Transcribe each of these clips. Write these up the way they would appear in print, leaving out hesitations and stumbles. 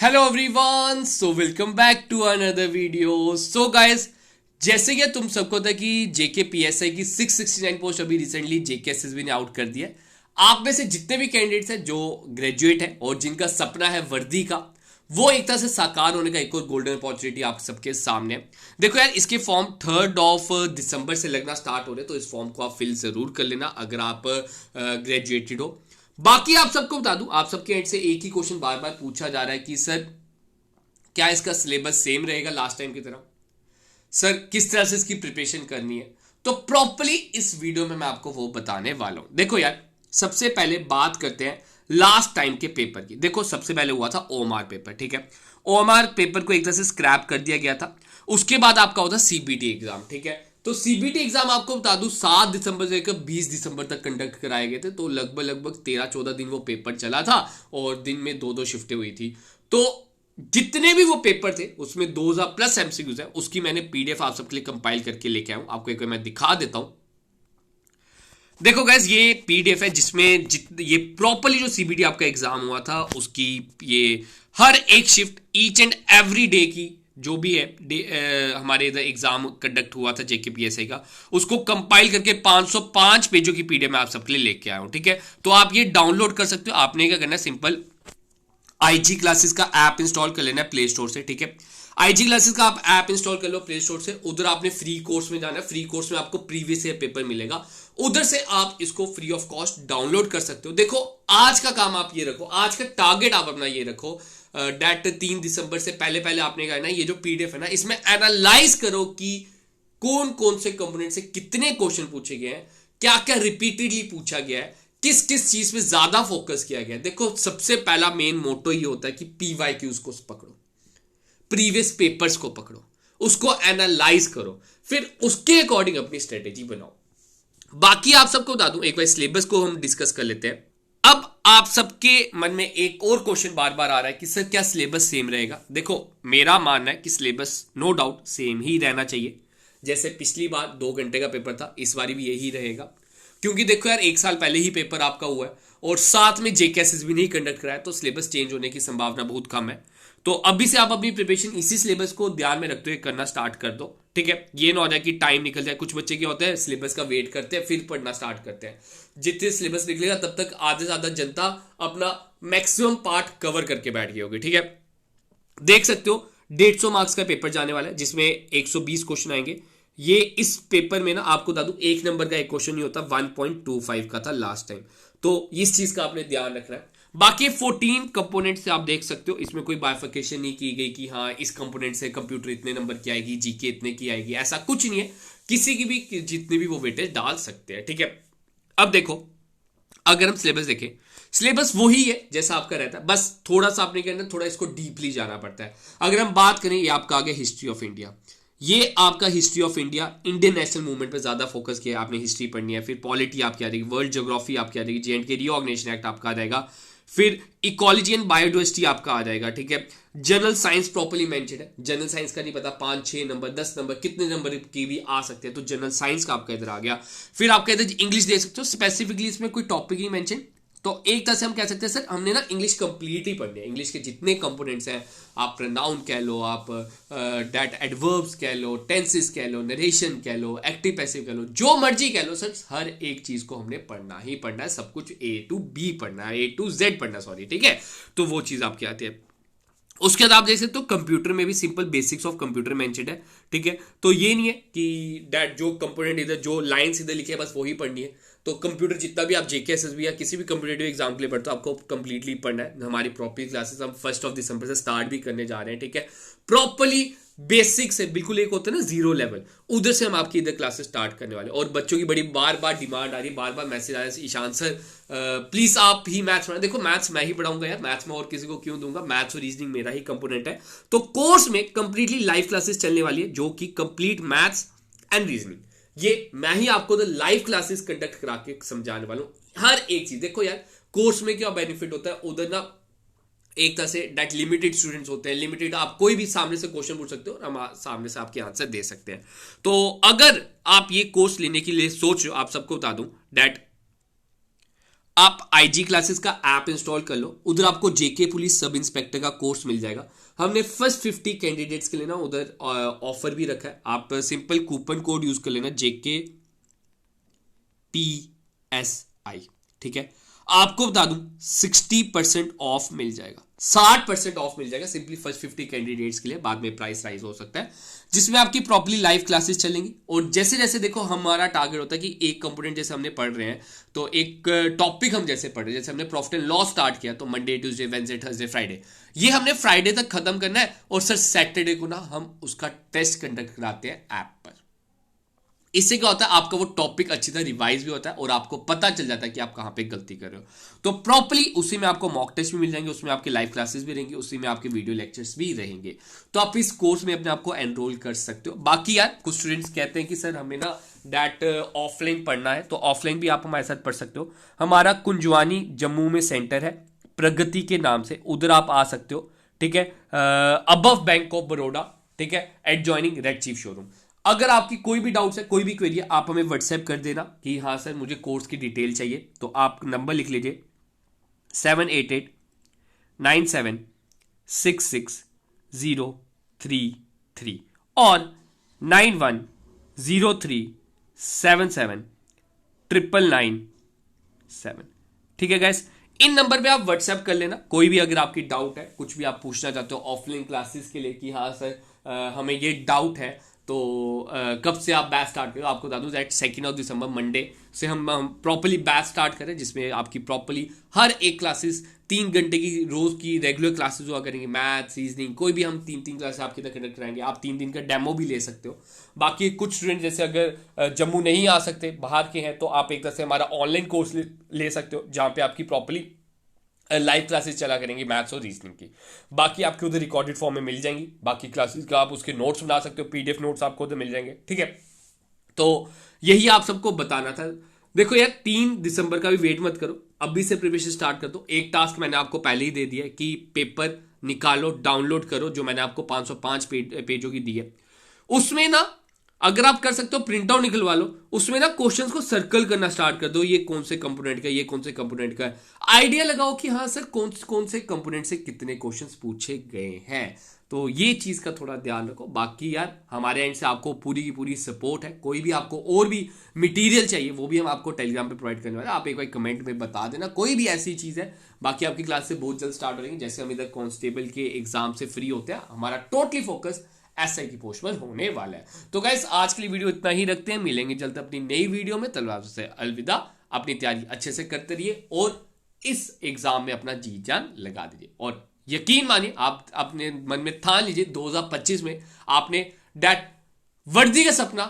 Hello everyone, so welcome back to another video. So guys, जैसे कि तुम सबको था कि जेके पीएसआई की 669 पोस्ट अभी रिसेंटली जेके एसएसबी ने आउट कर दिया है। आप में से जितने भी कैंडिडेट्स हैं जो ग्रेजुएट हैं और जिनका सपना है वर्दी का, वो एक तरह से साकार होने का एक और गोल्डन अपॉर्चुनिटी आप सबके सामने है। देखो यार, इसके फॉर्म 3 दिसंबर से लगना स्टार्ट हो रहे, तो इस फॉर्म को आप फिल जरूर कर लेना अगर आप ग्रेजुएटेड हो। बाकी आप सबको बता दूं, आप सबके एंड से एक ही क्वेश्चन बार बार पूछा जा रहा है कि सर क्या इसका सिलेबस सेम रहेगा लास्ट टाइम की तरह, सर किस तरह से इसकी प्रिपरेशन करनी है। तो प्रॉपर्ली इस वीडियो में मैं आपको वो बताने वाला हूं। देखो यार, सबसे पहले बात करते हैं लास्ट टाइम के पेपर की। देखो सबसे पहले हुआ था ओएमआर पेपर, ठीक है। ओएमआर पेपर को एक तरह से स्क्रैप कर दिया गया था। उसके बाद आपका होता सीबीटी एग्जाम, ठीक है। तो सीबीटी एग्जाम आपको बता दूं 7 दिसंबर से लेकर 20 दिसंबर तक कंडक्ट कराए गए थे। तो लगभग लगभग 13-14 दिन वो पेपर चला था और दिन में दो दो शिफ्टें हुई थी। तो जितने भी वो पेपर थे उसमें 2000+ एमसीक्यूज है। उसकी मैंने पीडीएफ आप सबके लिए कंपाइल करके लेके आया हूं। आपको एक बार मैं दिखा देता हूं। देखो गैस, ये पीडीएफ है जिसमें ये प्रॉपर्ली जो सीबीटी आपका एग्जाम हुआ था उसकी ये हर एक shift each and every day की जो भी है हमारे इधर एग्जाम कंडक्ट हुआ था जेकेपीएसआई का, उसको कंपाइल करके 505 पेजों की पीडीएफ मैं आप सबके लिए लेके आया हूं, ठीक है। तो आप ये डाउनलोड कर सकते हो। आपने क्या करना है, सिंपल आईजी क्लासेस का ऐप इंस्टॉल कर लेना है प्ले स्टोर से, ठीक है। आईजी क्लासेस का आप ऐप इंस्टॉल कर लो प्ले स्टोर से। उधर आपने फ्री कोर्स में जाना है। फ्री कोर्स में आपको प्रीवियस ईयर पेपर मिलेगा। उधर से आप इसको फ्री ऑफ कॉस्ट डाउनलोड कर सकते हो। देखो आज का काम आप ये रखो, आज का टारगेट आप अपना ये रखो डेट 3 दिसंबर से पहले पहले आपने करना है ये जो पीडीएफ है ना, इसमें एनालाइज करो कि कौन कौन से कंपोनेंट से कितने क्वेश्चन पूछे गए हैं, क्या क्या रिपीटेडली पूछा गया है, किस किस चीज पे ज्यादा फोकस किया गया है। देखो सबसे पहला मेन मोटो ये होता है कि पीवाईक्यूज को पकड़ो, प्रीवियस पेपर्स को पकड़ो, उसको एनालाइज करो, फिर उसके अकॉर्डिंग अपनी स्ट्रेटेजी बनाओ। बाकी आप सबको बता दूं, एक बार सिलेबस को हम डिस्कस कर लेते हैं। अब आप सबके मन में एक और क्वेश्चन बार बार आ रहा है कि सर क्या सिलेबस सेम रहेगा। देखो मेरा मानना है कि सिलेबस नो डाउट सेम ही रहना चाहिए। जैसे पिछली बार 2 घंटे का पेपर था, इस बार भी यही रहेगा। क्योंकि देखो यार, 1 साल पहले ही पेपर आपका हुआ है और साथ में जेकेएसएस भी नहीं कंडक्ट कराया, तो सिलेबस चेंज होने की संभावना बहुत कम है। तो अभी से आप अपनी प्रिपरेशन इसी सिलेबस को ध्यान में रखते हुए करना स्टार्ट कर दो, ठीक है। ये ना हो जाए कि टाइम निकल जाए। कुछ बच्चे क्या होते हैं, सिलेबस का वेट करते हैं फिर पढ़ना स्टार्ट करते हैं। जितने सिलेबस निकलेगा तब तक आधे से ज्यादा जनता अपना मैक्सिमम पार्ट कवर करके बैठ गई होगी, ठीक है। देख सकते हो 150 मार्क्स का पेपर जाने वाला है जिसमें 120 क्वेश्चन आएंगे। ये इस पेपर में ना आपको बता दूं, 1 नंबर का एक क्वेश्चन नहीं होता, 1.25 का था लास्ट टाइम। तो इस चीज का आपने ध्यान रखना है। बाकी 14 कंपोनेंट से आप देख सकते हो, इसमें कोई बाइफिकेशन नहीं की गई कि हाँ इस कंपोनेंट से कंप्यूटर इतने नंबर की आएगी, जीके इतने की आएगी, ऐसा कुछ नहीं है। किसी की भी जितने भी वो वेटेज डाल सकते हैं, ठीक है। अब देखो, अगर हम सिलेबस देखें, सिलेबस वही है जैसा आपका रहता है, बस थोड़ा सा आपने कहना थोड़ा इसको डीपली जाना पड़ता है। अगर हम बात करें, ये आपका आ गया हिस्ट्री ऑफ इंडिया। ये आपका history of India, Indian national movement पे ज्यादा फोकस किया है आपने, हिस्ट्री पढ़नी है। फिर पॉलिटी आपकी आ जाएगी, वर्ल्ड ज्योग्राफी आपकी आ जाएगी, जेएंडके रीऑर्गेनाइजेशन एक्ट आपका आ जाएगा, फिर इकोलॉजी एंड बायोडाइवर्सिटी आपका आ जाएगा, ठीक है। जनरल साइंस प्रॉपर्ली मेंशन है। जनरल साइंस का नहीं पता 5-6 नंबर 10 नंबर कितने नंबर की भी आ सकते हैं, तो जनरल साइंस का आपका इधर आ गया। फिर आपका इधर इंग्लिश दे सकते हो, स्पेसिफिकली इसमें कोई टॉपिक ही मेंशन। तो एक तरह से हम कह सकते हैं सर हमने ना इंग्लिश कंप्लीट ही पढ़नी है। इंग्लिश के जितने कंपोनेंट्स हैं, आप प्रोनाउन कह लो, आप डेट एडवर्ब्स कह लो, टेंसेस कह लो, नरेशन कह लो, एक्टिव पैसिव कह लो, जो मर्जी कह लो, सर हर एक चीज को हमने पढ़ना ही पढ़ना है। सब कुछ A to B पढ़ना है, A to Z पढ़ना, सॉरी, ठीक है। तो वो चीज आपकी आती है। उसके बाद आप देख सकते हो कंप्यूटर में भी simple basics of computer mentioned है, ठीक है। तो ये नहीं है कि दैट जो कंपोनेंट इधर जो लाइंस इधर लिखे है बस वही पढ़नी है। तो कंप्यूटर जितना भी आप जेकेएसएसबी या किसी भी कॉम्पिटिटिव एग्जाम के लिए पढ़ते हो, आपको कंप्लीटली पढ़ना है। हमारी प्रॉपर क्लासेस हम 1 दिसंबर से स्टार्ट भी करने जा रहे हैं, ठीक है। प्रॉपरली बेसिक से बिल्कुल, एक होता है ना जीरो लेवल, उधर से हम आपकी इधर क्लासेस स्टार्ट करने वाले। और बच्चों की बड़ी बार बार डिमांड आ रही है, बार बार मैसेज आ रहा है, ईशान सर प्लीज आप ही मैथ्स पढ़ाएं। देखो मैथ्स मैं ही पढ़ाऊंगा यार, मैथ्स में और किसी को क्यों दूंगा, मैथ्स और रीजनिंग मेरा ही कंपोनेंट है। तो कोर्स में कंप्लीटली लाइव क्लासेस चलने वाली है जो कि कंप्लीट मैथ्स एंड रीजनिंग, ये मैं ही आपको लाइव क्लासेस कंडक्ट करा के समझाने वाला हूं हर एक चीज। देखो यार, कोर्स में क्या बेनिफिट होता है, उधर ना एक तरह से डेट लिमिटेड स्टूडेंट्स होते हैं, लिमिटेड, आप कोई भी सामने से क्वेश्चन पूछ सकते हो और हम सामने से आपके आंसर दे सकते हैं। तो अगर आप ये कोर्स लेने के लिए सोच रहे हो, आप सबको बता दूं डेट आप आईजी क्लासेस का ऐप इंस्टॉल कर लो, उधर आपको जेके पुलिस सब इंस्पेक्टर का कोर्स मिल जाएगा। हमने फर्स्ट 50 कैंडिडेट्स के लिए ना उधर ऑफर भी रखा है। आप सिंपल कूपन कोड यूज कर लेना जेके PSI, ठीक है। आपको बता दूं 60% ऑफ मिल जाएगा, 60% ऑफ मिल जाएगा सिंपली फर्स्ट 50 कैंडिडेट्स के लिए। बाद में प्राइस राइज हो सकता है, जिसमें आपकी प्रॉपर्ली लाइव क्लासेस चलेंगी। और जैसे जैसे देखो हमारा टारगेट होता है कि एक कंपोनेंट जैसे हमने पढ़ रहे हैं, तो एक टॉपिक हम जैसे पढ़ रहे हैं, जैसे हमने प्रॉफिट एंड लॉस स्टार्ट किया तो Monday Tuesday Wednesday Thursday Friday, ये हमने फ्राइडे तक खत्म करना है। और सर सैटरडे को ना हम उसका टेस्ट कंडक्ट कराते हैं ऐप पर। इससे क्या होता है, आपका वो टॉपिक अच्छी तरह रिवाइज भी होता है और आपको पता चल जाता है कि आप कहां पे गलती कर रहे हो। तो प्रॉपर्ली उसी में आपको मॉक टेस्ट भी मिल जाएंगे, उसमें आपके लाइव क्लासेस भी रहेंगे, उसी में आपके वीडियो लेक्चर्स भी रहेंगे। तो आप इस कोर्स में अपने आपको एनरोल कर सकते हो। बाकी यार कुछ स्टूडेंट्स कहते हैं कि सर हमें ना डैट ऑफलाइन पढ़ना है, तो ऑफलाइन भी आप हमारे साथ पढ़ सकते हो। हमारा कुंजवानी जम्मू में सेंटर है, प्रगति के नाम से, उधर आप आ सकते हो, ठीक है। अबव बैंक ऑफ बड़ौदा, ठीक है, एडजॉइनिंग रेड चीफ शोरूम। अगर आपकी कोई भी डाउट्स है, कोई भी क्वेरी है, आप हमें व्हाट्सएप कर देना कि हाँ सर मुझे कोर्स की डिटेल चाहिए। तो आप नंबर लिख लीजिए 78897660033 और 9103779997, ठीक है गैस। इन नंबर पे आप व्हाट्सएप कर लेना कोई भी अगर आपकी डाउट है, कुछ भी आप पूछना चाहते हो ऑफलाइन क्लासेस के लिए कि हाँ सर हमें ये डाउट है, तो कब से आप बैच स्टार्ट करो। आपको बता दूं दैट 2 दिसंबर मंडे से हम प्रॉपर्ली बैच स्टार्ट करें, जिसमें आपकी प्रॉपर्ली हर एक क्लासेस 3 घंटे की रोज की रेगुलर क्लासेस हुआ करेंगे। मैथ्स रीजनिंग कोई भी हम 3 क्लास आपकी तरह कंडक्ट कराएंगे। आप 3 दिन का डेमो भी ले सकते हो। बाकी कुछ स्टूडेंट जैसे अगर जम्मू नहीं आ सकते, बाहर के हैं, तो आप एक तरह से हमारा ऑनलाइन कोर्स ले सकते हो, जहाँ पे आपकी प्रॉपर्ली लाइव क्लासेस चला करेंगी मैथ्स और रीजनिंग की। बाकी आपके उधर रिकॉर्डेड फॉर्म में मिल जाएंगी। बाकी क्लासेस का आप उसके नोट्स बना सकते हो, पीडीएफ नोट्स आपको उधर मिल जाएंगे, ठीक है। तो यही आप सबको बताना था। देखो यार 3 दिसंबर का भी वेट मत करो, अभी से प्रिपरेशन स्टार्ट कर दो। एक टास्क मैंने आपको पहले ही दे दिया है कि पेपर निकालो, डाउनलोड करो, जो मैंने आपको 505 पेजों की दी है। उसमें ना अगर आप कर सकते हो प्रिंट आउट निकलवा लो, उसमें ना क्वेश्चंस को सर्कल करना स्टार्ट कर दो, ये कौन से कंपोनेंट का, ये कौन से कंपोनेंट का है। आइडिया लगाओ कि हाँ सर कौन से कंपोनेंट से कितने क्वेश्चंस पूछे गए हैं। तो ये चीज का थोड़ा ध्यान रखो। बाकी यार हमारे एंड से आपको पूरी की पूरी सपोर्ट है। कोई भी आपको और भी मटेरियल चाहिए वो भी हम आपको टेलीग्राम पे प्रोवाइड करने वाले हैं। आप एक बार कमेंट में बता देना कोई भी ऐसी चीज है। बाकी आपकी क्लास से बहुत जल्द स्टार्ट हो रही है। जैसे हम इधर कांस्टेबल के एग्जाम से फ्री होते हैं, हमारा टोटली फोकस एसआई की पोस्ट पर होने वाला है। तो गाइस आज के लिए वीडियो इतना ही रखते हैं, मिलेंगे जल्द अपनी नई वीडियो में। तलवार से अलविदा। अपनी तैयारी अच्छे से करते रहिए और इस एग्जाम में अपना जी जान लगा दीजिए। और यकीन मानिए, आप अपने मन में ठान लीजिए 2025 में आपने डैट वर्दी का सपना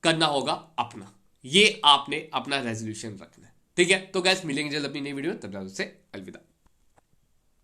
करना होगा अपना। ये आपने अपना रेजोल्यूशन रखना है, ठीक है। तो गाइस मिलेंगे जल्द अपनी नई वीडियो में, तब तक से अलविदा।